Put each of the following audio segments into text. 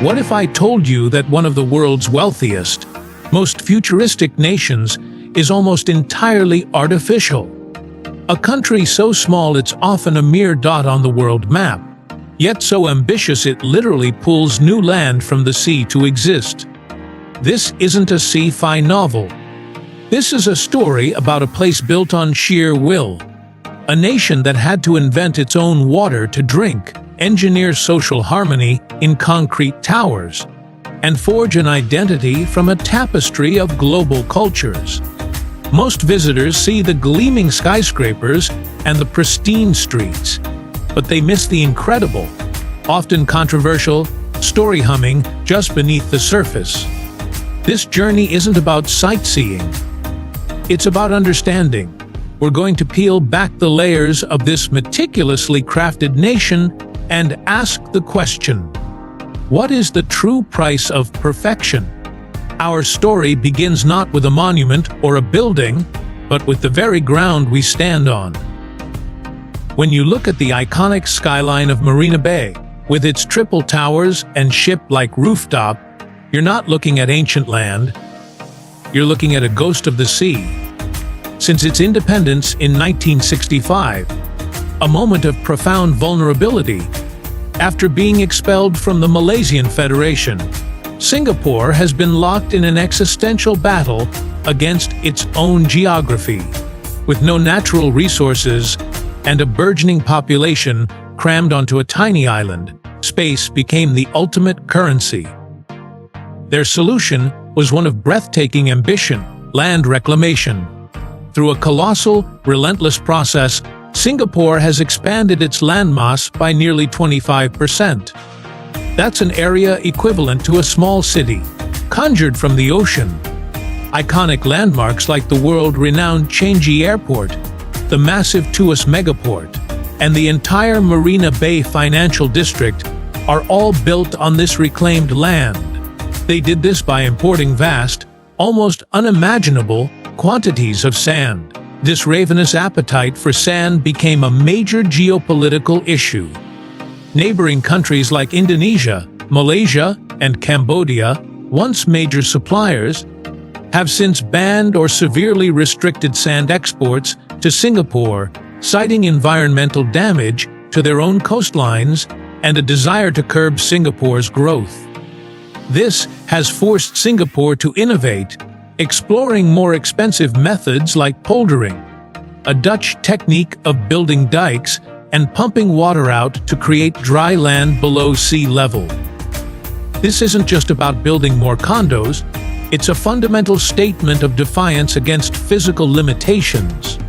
What if I told you that one of the world's wealthiest, most futuristic nations is almost entirely artificial? A country so small it's often a mere dot on the world map, yet so ambitious it literally pulls new land from the sea to exist. This isn't a sci-fi novel. This is a story about a place built on sheer will. A nation that had to invent its own water to drink, engineer social harmony in concrete towers, and forge an identity from a tapestry of global cultures. Most visitors see the gleaming skyscrapers and the pristine streets, but they miss the incredible, often controversial, story humming just beneath the surface. This journey isn't about sightseeing. It's about understanding. We're going to peel back the layers of this meticulously crafted nation and ask the question, what is the true price of perfection? Our story begins not with a monument or a building, but with the very ground we stand on. When you look at the iconic skyline of Marina Bay, with its triple towers and ship-like rooftop, you're not looking at ancient land, you're looking at a ghost of the sea. Since its independence in 1965, a moment of profound vulnerability, after being expelled from the Malaysian Federation, Singapore has been locked in an existential battle against its own geography. With no natural resources and a burgeoning population crammed onto a tiny island, space became the ultimate currency. Their solution was one of breathtaking ambition: land reclamation. Through a colossal, relentless process, Singapore has expanded its landmass by nearly 25%. That's an area equivalent to a small city, conjured from the ocean. Iconic landmarks like the world-renowned Changi Airport, the massive Tuas Megaport, and the entire Marina Bay Financial District are all built on this reclaimed land. They did this by importing vast, almost unimaginable, quantities of sand. This ravenous appetite for sand became a major geopolitical issue. Neighboring countries like Indonesia, Malaysia, and Cambodia, once major suppliers, have since banned or severely restricted sand exports to Singapore, citing environmental damage to their own coastlines and a desire to curb Singapore's growth. This has forced Singapore to innovate, exploring more expensive methods like poldering, a Dutch technique of building dikes and pumping water out to create dry land below sea level. This isn't just about building more condos, it's a fundamental statement of defiance against physical limitations.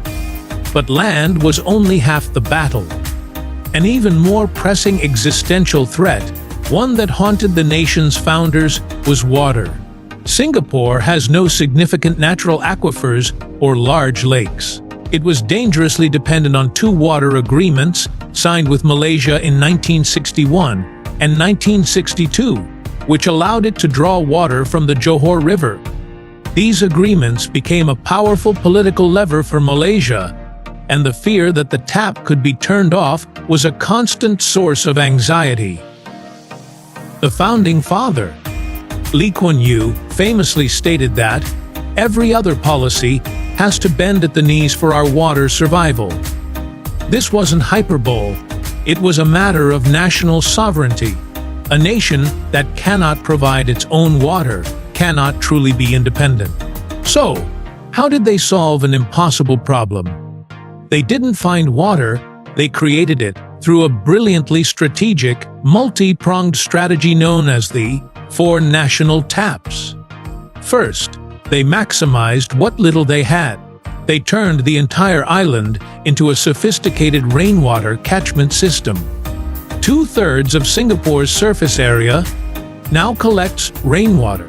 But land was only half the battle. An even more pressing existential threat, one that haunted the nation's founders, was water. Singapore has no significant natural aquifers or large lakes. It was dangerously dependent on two water agreements signed with Malaysia in 1961 and 1962, which allowed it to draw water from the Johor River. These agreements became a powerful political lever for Malaysia, and the fear that the tap could be turned off was a constant source of anxiety. The founding father, Lee Kuan Yew, famously stated that every other policy has to bend at the knees for our water survival. This wasn't hyperbole, it was a matter of national sovereignty. A nation that cannot provide its own water cannot truly be independent. So, how did they solve an impossible problem? They didn't find water, they created it through a brilliantly strategic, multi-pronged strategy known as the 4 national taps. First, they maximized what little they had. They turned the entire island into a sophisticated rainwater catchment system. 2/3 of Singapore's surface area now collects rainwater,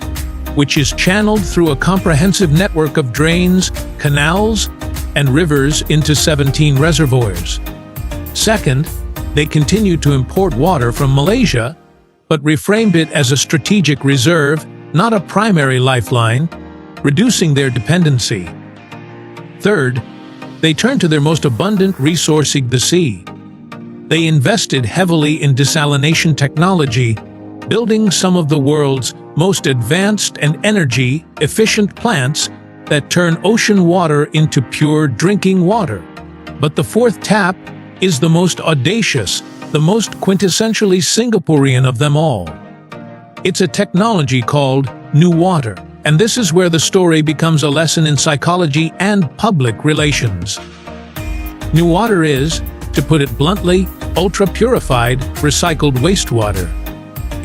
which is channeled through a comprehensive network of drains, canals, and rivers into 17 reservoirs. Second, they continued to import water from Malaysia, but reframed it as a strategic reserve, not a primary lifeline, reducing their dependency. Third, they turned to their most abundant resource, the sea. They invested heavily in desalination technology, building some of the world's most advanced and energy-efficient plants that turn ocean water into pure drinking water. But the fourth tap is the most audacious, the most quintessentially Singaporean of them all. It's a technology called New Water, and this is where the story becomes a lesson in psychology and public relations. New Water is, to put it bluntly, ultra-purified, recycled wastewater.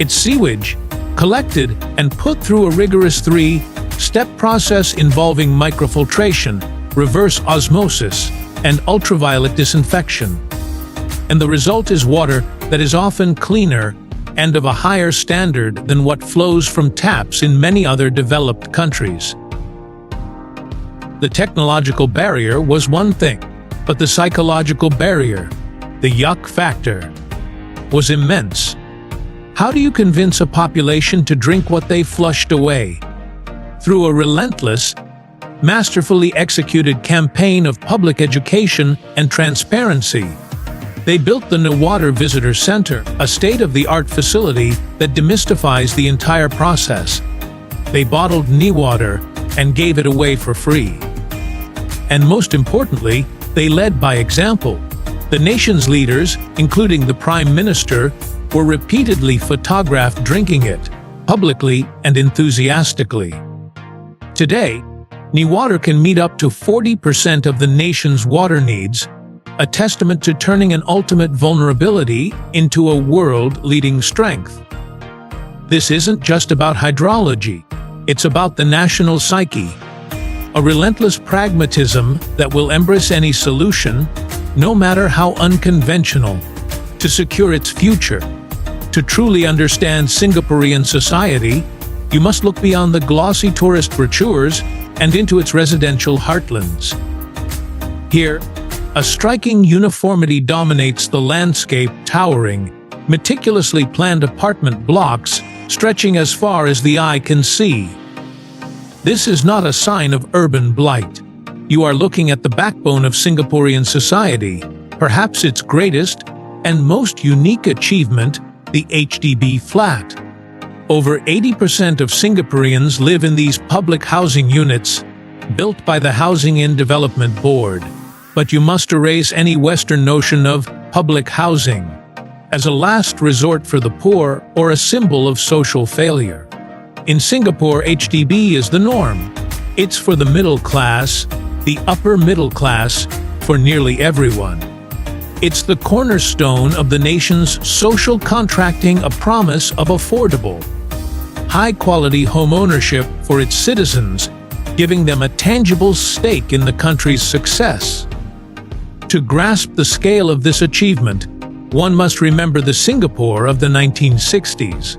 It's sewage, collected and put through a rigorous three-step process involving microfiltration, reverse osmosis, and ultraviolet disinfection. And the result is water that is often cleaner and of a higher standard than what flows from taps in many other developed countries. The technological barrier was one thing, but the psychological barrier, the yuck factor, was immense. How do you convince a population to drink what they flushed away? Through a relentless, masterfully executed campaign of public education and transparency. They built the New Water Visitor Center, a state-of-the-art facility that demystifies the entire process. They bottled New Water and gave it away for free. And most importantly, they led by example. The nation's leaders, including the Prime Minister, were repeatedly photographed drinking it, publicly and enthusiastically. Today, New Water can meet up to 40% of the nation's water needs, a testament to turning an ultimate vulnerability into a world-leading strength. This isn't just about hydrology, it's about the national psyche. A relentless pragmatism that will embrace any solution, no matter how unconventional, to secure its future. To truly understand Singaporean society, you must look beyond the glossy tourist brochures and into its residential heartlands. Here, a striking uniformity dominates the landscape, towering, meticulously planned apartment blocks stretching as far as the eye can see. This is not a sign of urban blight. You are looking at the backbone of Singaporean society, perhaps its greatest and most unique achievement, the HDB flat. Over 80% of Singaporeans live in these public housing units, built by the Housing and Development Board. But you must erase any Western notion of public housing as a last resort for the poor or a symbol of social failure. In Singapore, HDB is the norm. It's for the middle class, the upper middle class, for nearly everyone. It's the cornerstone of the nation's social contracting, a promise of affordable, high-quality home ownership for its citizens, giving them a tangible stake in the country's success. To grasp the scale of this achievement, one must remember the Singapore of the 1960s.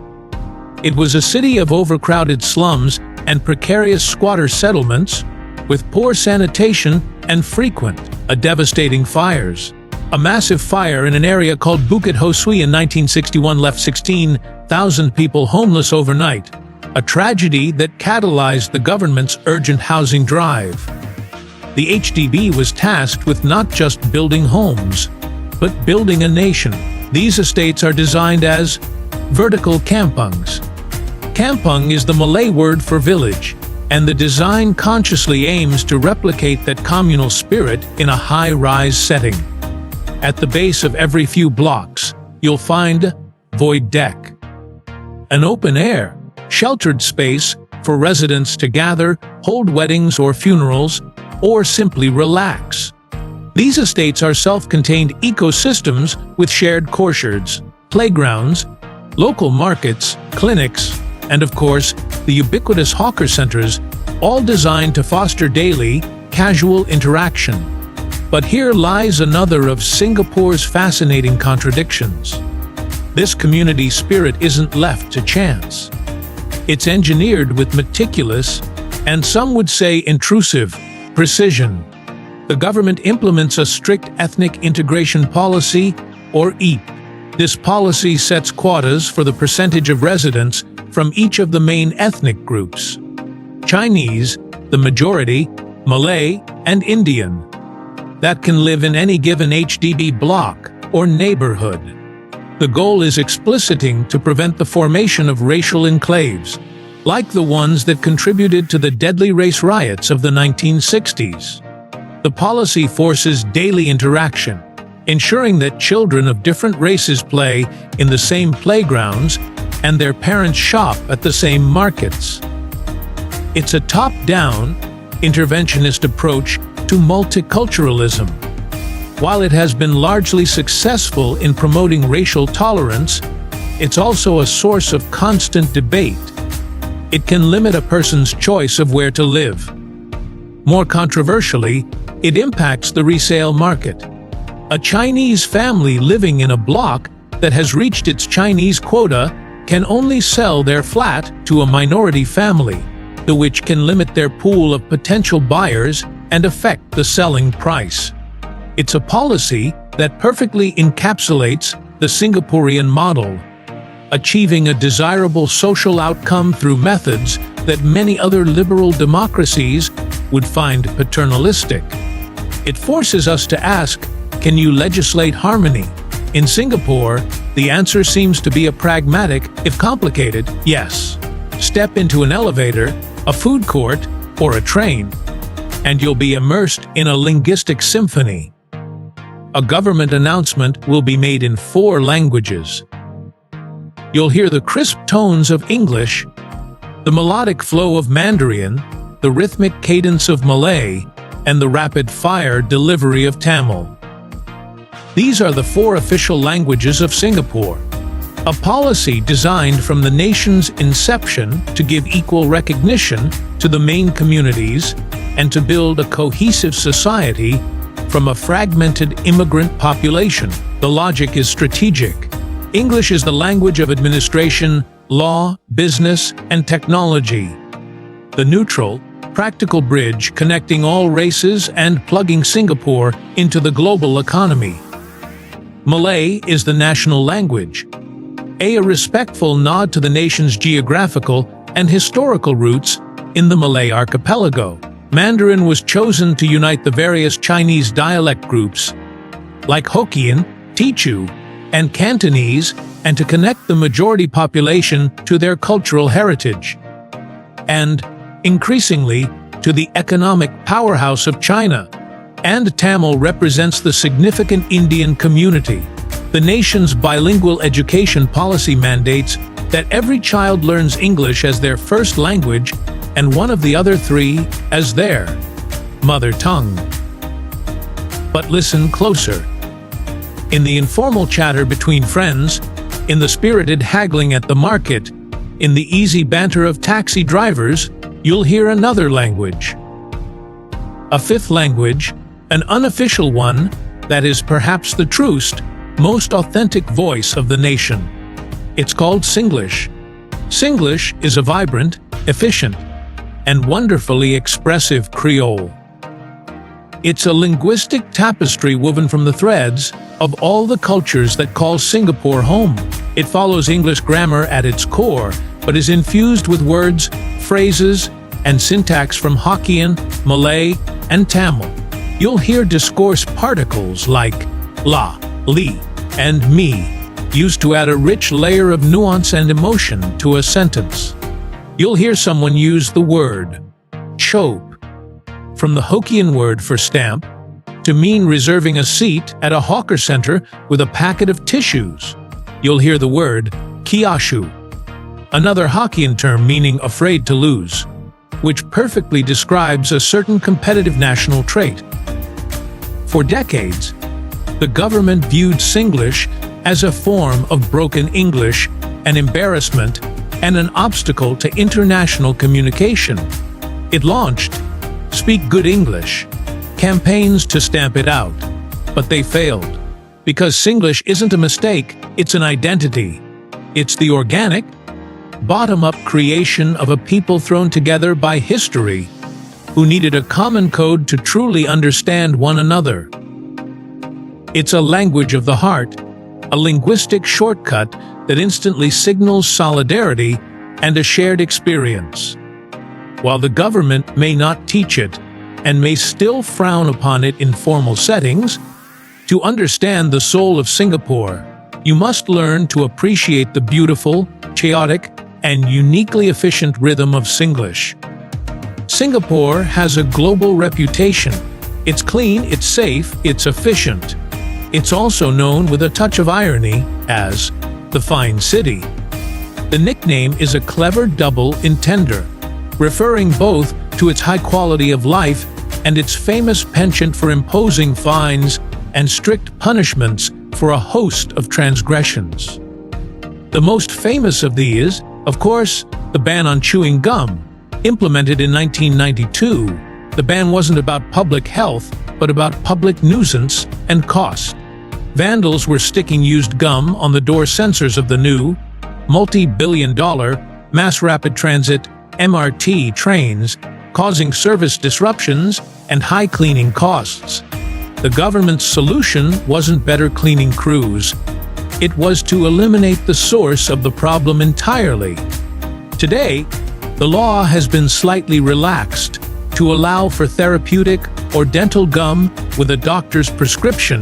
It was a city of overcrowded slums and precarious squatter settlements, with poor sanitation and frequent, devastating fires. A massive fire in an area called Bukit Ho Swee in 1961 left 16,000 people homeless overnight, a tragedy that catalyzed the government's urgent housing drive. The HDB was tasked with not just building homes, but building a nation. These estates are designed as vertical kampungs. Kampung is the Malay word for village, and the design consciously aims to replicate that communal spirit in a high-rise setting. At the base of every few blocks, you'll find void deck, an open-air, sheltered space for residents to gather, hold weddings or funerals, or simply relax. These estates are self-contained ecosystems with shared courtyards, playgrounds, local markets, clinics, and of course, the ubiquitous hawker centers, all designed to foster daily, casual interaction. But here lies another of Singapore's fascinating contradictions. This community spirit isn't left to chance. It's engineered with meticulous, and some would say intrusive, precision. The government implements a strict ethnic integration policy, or EIP. This policy sets quotas for the percentage of residents from each of the main ethnic groups: Chinese, the majority, Malay, and Indian, that can live in any given HDB block or neighborhood. The goal is expliciting to prevent the formation of racial enclaves, like the ones that contributed to the deadly race riots of the 1960s. The policy forces daily interaction, ensuring that children of different races play in the same playgrounds and their parents shop at the same markets. It's a top-down, interventionist approach to multiculturalism. While it has been largely successful in promoting racial tolerance, it's also a source of constant debate. It can limit a person's choice of where to live. More controversially, it impacts the resale market. A Chinese family living in a block that has reached its Chinese quota can only sell their flat to a minority family, which can limit their pool of potential buyers and affect the selling price. It's a policy that perfectly encapsulates the Singaporean model, achieving a desirable social outcome through methods that many other liberal democracies would find paternalistic. It forces us to ask, can you legislate harmony? In Singapore, the answer seems to be a pragmatic, if complicated, yes. Step into an elevator, a food court, or a train, and you'll be immersed in a linguistic symphony. A government announcement will be made in 4 languages. You'll hear the crisp tones of English, the melodic flow of Mandarin, the rhythmic cadence of Malay, and the rapid-fire delivery of Tamil. These are the 4 official languages of Singapore. A policy designed from the nation's inception to give equal recognition to the main communities and to build a cohesive society from a fragmented immigrant population. The logic is strategic. English is the language of administration, law, business, and technology. The neutral, practical bridge connecting all races and plugging Singapore into the global economy. Malay is the national language, a respectful nod to the nation's geographical and historical roots in the Malay archipelago. Mandarin was chosen to unite the various Chinese dialect groups, like Hokkien, Teochew, and Cantonese, and to connect the majority population to their cultural heritage. And, increasingly, to the economic powerhouse of China. And Tamil represents the significant Indian community. The nation's bilingual education policy mandates that every child learns English as their first language and one of the other 3 as their mother tongue. But listen closer. In the informal chatter between friends, in the spirited haggling at the market, in the easy banter of taxi drivers, you'll hear another language. A 5th language, an unofficial one, that is perhaps the truest, most authentic voice of the nation. It's called Singlish. Singlish is a vibrant, efficient, and wonderfully expressive Creole. It's a linguistic tapestry woven from the threads of all the cultures that call Singapore home. It follows English grammar at its core, but is infused with words, phrases, and syntax from Hokkien, Malay, and Tamil. You'll hear discourse particles like la, li, and me, used to add a rich layer of nuance and emotion to a sentence. You'll hear someone use the word chope, from the Hokkien word for stamp, to mean reserving a seat at a hawker center with a packet of tissues. You'll hear the word kiashu, another Hokkien term meaning afraid to lose, which perfectly describes a certain competitive national trait. For decades, the government viewed Singlish as a form of broken English, an embarrassment, and an obstacle to international communication. It launched Speak Good English campaigns to stamp it out, but they failed. Because Singlish isn't a mistake, it's an identity. It's the organic, bottom-up creation of a people thrown together by history, who needed a common code to truly understand one another. It's a language of the heart, a linguistic shortcut that instantly signals solidarity and a shared experience. While the government may not teach it, and may still frown upon it in formal settings, to understand the soul of Singapore, you must learn to appreciate the beautiful, chaotic, and uniquely efficient rhythm of Singlish. Singapore has a global reputation. It's clean, it's safe, it's efficient. It's also known with a touch of irony as the Fine City. The nickname is a clever double entendre, referring both to its high quality of life and its famous penchant for imposing fines and strict punishments for a host of transgressions. The most famous of these, of course, the ban on chewing gum, implemented in 1992. The ban wasn't about public health, but about public nuisance and cost. Vandals were sticking used gum on the door sensors of the new, multi-billion-dollar mass rapid transit MRT trains, causing service disruptions and high cleaning costs. The government's solution wasn't better cleaning crews. It was to eliminate the source of the problem entirely. Today, the law has been slightly relaxed to allow for therapeutic or dental gum with a doctor's prescription,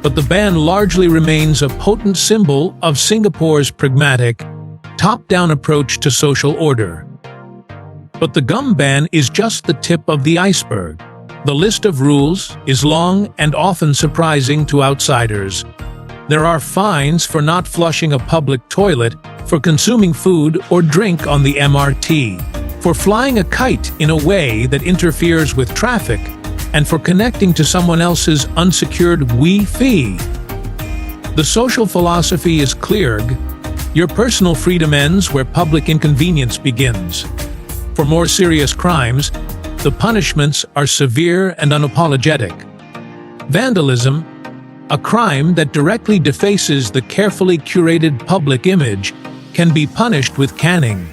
but the ban largely remains a potent symbol of Singapore's pragmatic, top-down approach to social order. But the gum ban is just the tip of the iceberg. The list of rules is long and often surprising to outsiders. There are fines for not flushing a public toilet, for consuming food or drink on the MRT, for flying a kite in a way that interferes with traffic, and for connecting to someone else's unsecured Wi-Fi. The social philosophy is clear: your personal freedom ends where public inconvenience begins. For more serious crimes, the punishments are severe and unapologetic. Vandalism, a crime that directly defaces the carefully curated public image, can be punished with caning.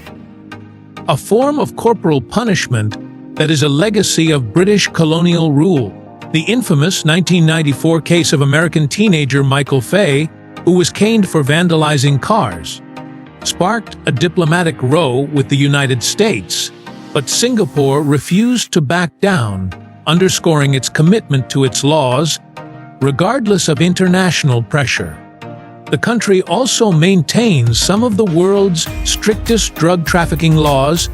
A form of corporal punishment that is a legacy of British colonial rule. The infamous 1994 case of American teenager Michael Fay, who was caned for vandalizing cars, sparked a diplomatic row with the United States, but Singapore refused to back down, underscoring its commitment to its laws, regardless of international pressure. The country also maintains some of the world's strictest drug trafficking laws,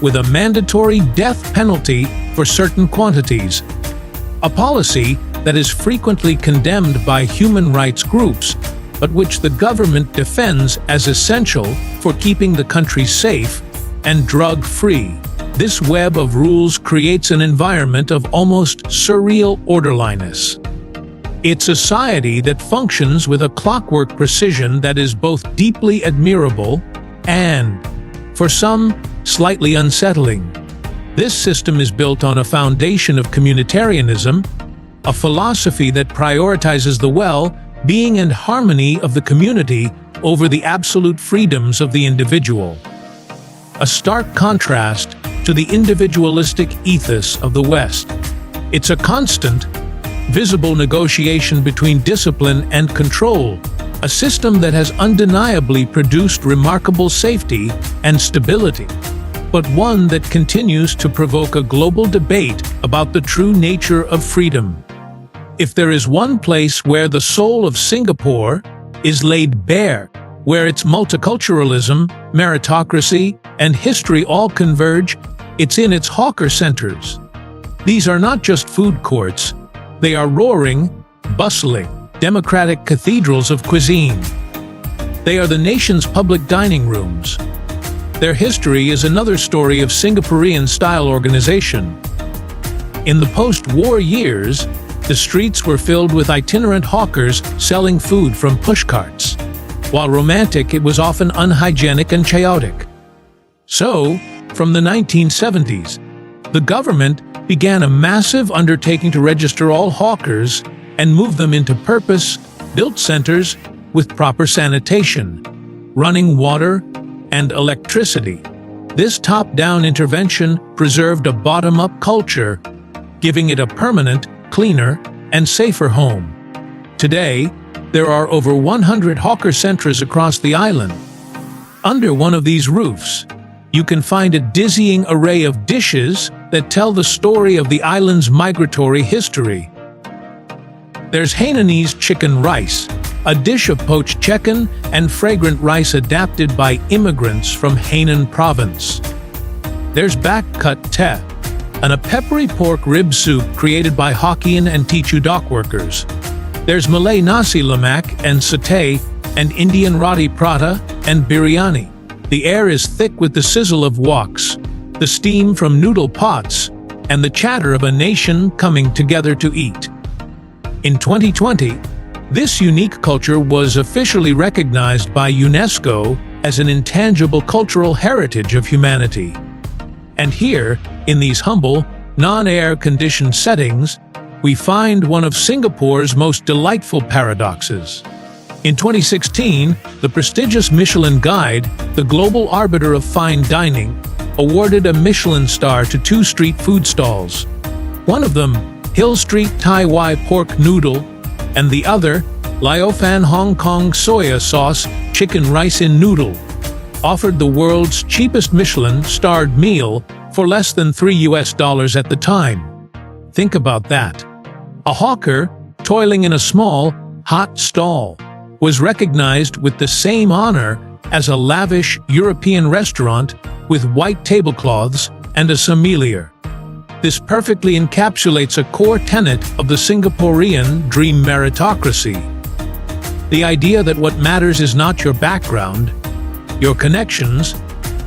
with a mandatory death penalty for certain quantities, a policy that is frequently condemned by human rights groups, but which the government defends as essential for keeping the country safe and drug-free. This web of rules creates an environment of almost surreal orderliness. It's a society that functions with a clockwork precision that is both deeply admirable and, for some, slightly unsettling. This system is built on a foundation of communitarianism, a philosophy that prioritizes the well-being and harmony of the community over the absolute freedoms of the individual. A stark contrast to the individualistic ethos of the West. It's a constant, visible negotiation between discipline and control, a system that has undeniably produced remarkable safety and stability, but one that continues to provoke a global debate about the true nature of freedom. If there is one place where the soul of Singapore is laid bare, where its multiculturalism, meritocracy, and history all converge, it's in its hawker centers. These are not just food courts, they are roaring, bustling, democratic cathedrals of cuisine. They are the nation's public dining rooms. Their history is another story of Singaporean-style organization. In the post-war years, the streets were filled with itinerant hawkers selling food from pushcarts. While romantic, it was often unhygienic and chaotic. So, from the 1970s, the government began a massive undertaking to register all hawkers and move them into purpose-built centers with proper sanitation, running water, and electricity. This top-down intervention preserved a bottom-up culture, giving it a permanent, cleaner, and safer home. Today, there are over 100 hawker centers across the island. Under one of these roofs, you can find a dizzying array of dishes that tell the story of the island's migratory history. There's Hainanese chicken rice, a dish of poached chicken and fragrant rice adapted by immigrants from Hainan province. There's bak kut te, a peppery pork rib soup created by Hokkien and Teochew dock workers. There's Malay nasi lemak and satay, and Indian roti prata and biryani. The air is thick with the sizzle of woks, the steam from noodle pots, and the chatter of a nation coming together to eat. In 2020, this unique culture was officially recognized by UNESCO as an intangible cultural heritage of humanity. And here, in these humble, non-air-conditioned settings, we find one of Singapore's most delightful paradoxes. In 2016, the prestigious Michelin Guide, the global arbiter of fine dining, awarded a Michelin star to two street food stalls. One of them, Hill Street Thai Wai Pork Noodle, and the other, Lao Fan Hong Kong Soya Sauce Chicken Rice in Noodle, offered the world's cheapest Michelin-starred meal for less than $3 at the time. Think about that. A hawker, toiling in a small, hot stall, was recognized with the same honor as a lavish European restaurant with white tablecloths and a sommelier. This perfectly encapsulates a core tenet of the Singaporean dream meritocracy. The idea that what matters is not your background, your connections,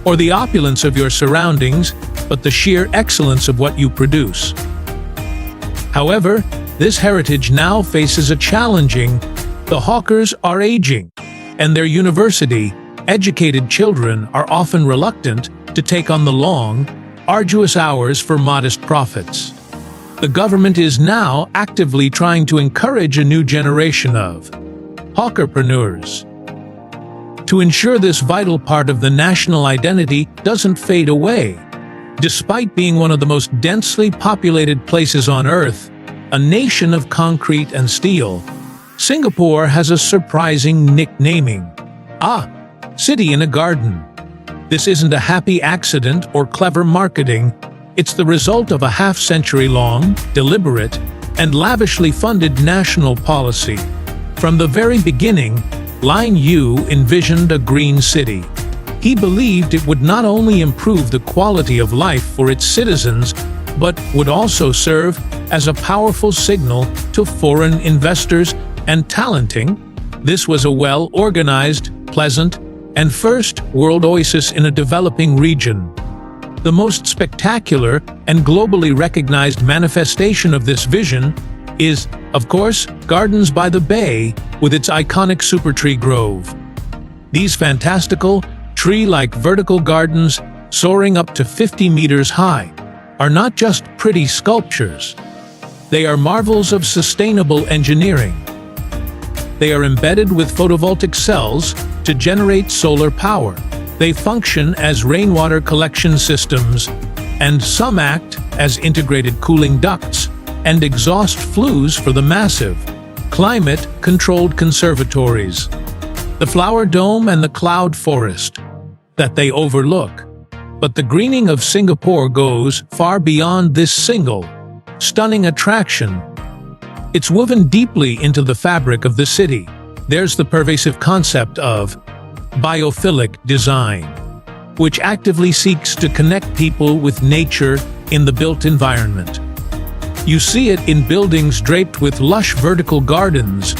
or the opulence of your surroundings, but the sheer excellence of what you produce. However, this heritage now faces a challenging. The hawkers are aging, and their university-educated children are often reluctant to take on the long, arduous hours for modest profits. The government is now actively trying to encourage a new generation of hawkerpreneurs to ensure this vital part of the national identity doesn't fade away. Despite being one of the most densely populated places on Earth, a nation of concrete and steel, Singapore has a surprising nicknaming. City in a Garden. This isn't a happy accident or clever marketing. It's the result of a half-century-long, deliberate, and lavishly funded national policy. From the very beginning, Line Yu envisioned a green city. He believed it would not only improve the quality of life for its citizens, but would also serve as a powerful signal to foreign investors and talenting. This was a well-organized, pleasant, and first-world oasis in a developing region. The most spectacular and globally recognized manifestation of this vision is, of course, Gardens by the Bay with its iconic Supertree Grove. These fantastical, tree-like vertical gardens, soaring up to 50 meters high, are not just pretty sculptures. They are marvels of sustainable engineering. They are embedded with photovoltaic cells to generate solar power. They function as rainwater collection systems, and some act as integrated cooling ducts and exhaust flues for the massive, climate-controlled conservatories, the flower dome and the cloud forest that they overlook. But the greening of Singapore goes far beyond this single, stunning attraction. It's woven deeply into the fabric of the city. There's the pervasive concept of biophilic design, which actively seeks to connect people with nature in the built environment. You see it in buildings draped with lush vertical gardens,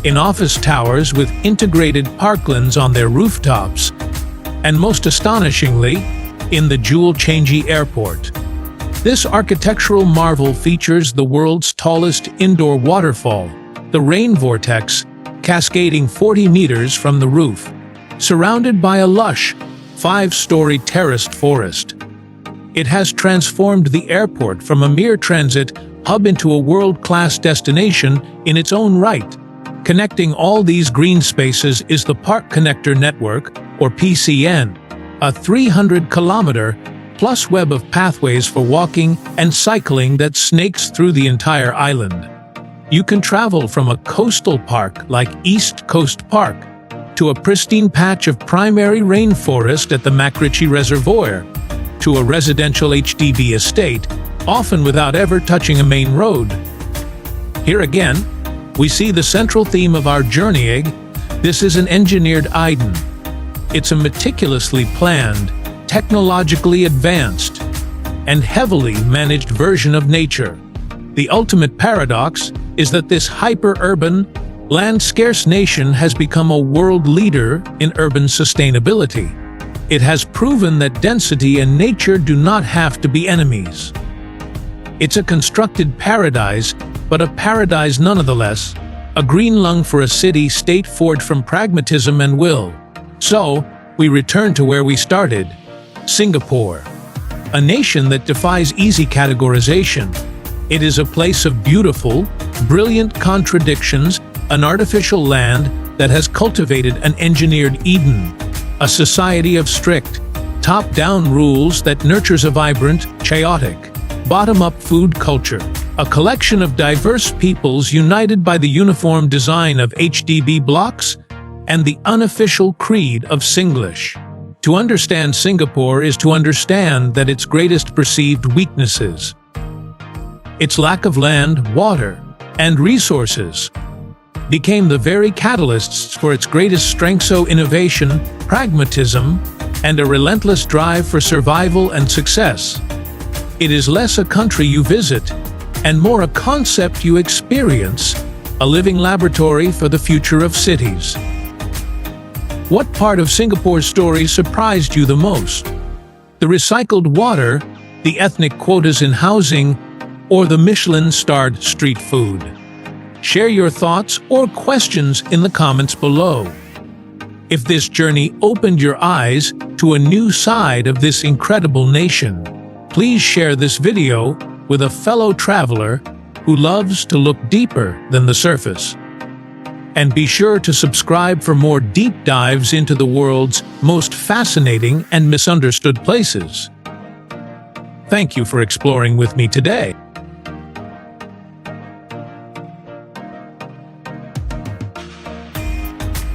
in office towers with integrated parklands on their rooftops, and most astonishingly, in the Jewel Changi Airport. This architectural marvel features the world's tallest indoor waterfall, the rain vortex, cascading 40 meters from the roof, surrounded by a lush, 5-story terraced forest. It has transformed the airport from a mere transit hub into a world-class destination in its own right. Connecting all these green spaces is the Park Connector Network, or PCN, a 300-kilometer-plus web of pathways for walking and cycling that snakes through the entire island. You can travel from a coastal park like East Coast Park to a pristine patch of primary rainforest at the Makrichi Reservoir, to a residential HDB estate, often without ever touching a main road. Here again, We see the central theme of our journeying. This is an engineered Eden. It's a meticulously planned, technologically advanced, and heavily managed version of nature. The ultimate paradox is that this hyper-urban, land-scarce nation has become a world leader in urban sustainability. It has proven that density and nature do not have to be enemies. It's a constructed paradise, but a paradise nonetheless, a green lung for a city-state forged from pragmatism and will. So, we return to where we started, Singapore. A nation that defies easy categorization. It is a place of beautiful, brilliant contradictions, an artificial land that has cultivated an engineered Eden, a society of strict, top-down rules that nurtures a vibrant, chaotic, bottom-up food culture, a collection of diverse peoples united by the uniform design of HDB blocks and the unofficial creed of Singlish. To understand Singapore is to understand that its greatest perceived weaknesses, its lack of land, water, and resources, became the very catalysts for its greatest strengths: innovation, pragmatism, and a relentless drive for survival and success. It is less a country you visit, and more a concept you experience, a living laboratory for the future of cities. What part of Singapore's story surprised you the most? The recycled water, the ethnic quotas in housing, or the Michelin-starred street food? Share your thoughts or questions in the comments below. If this journey opened your eyes to a new side of this incredible nation, please share this video with a fellow traveler who loves to look deeper than the surface. And be sure to subscribe for more deep dives into the world's most fascinating and misunderstood places. Thank you for exploring with me today.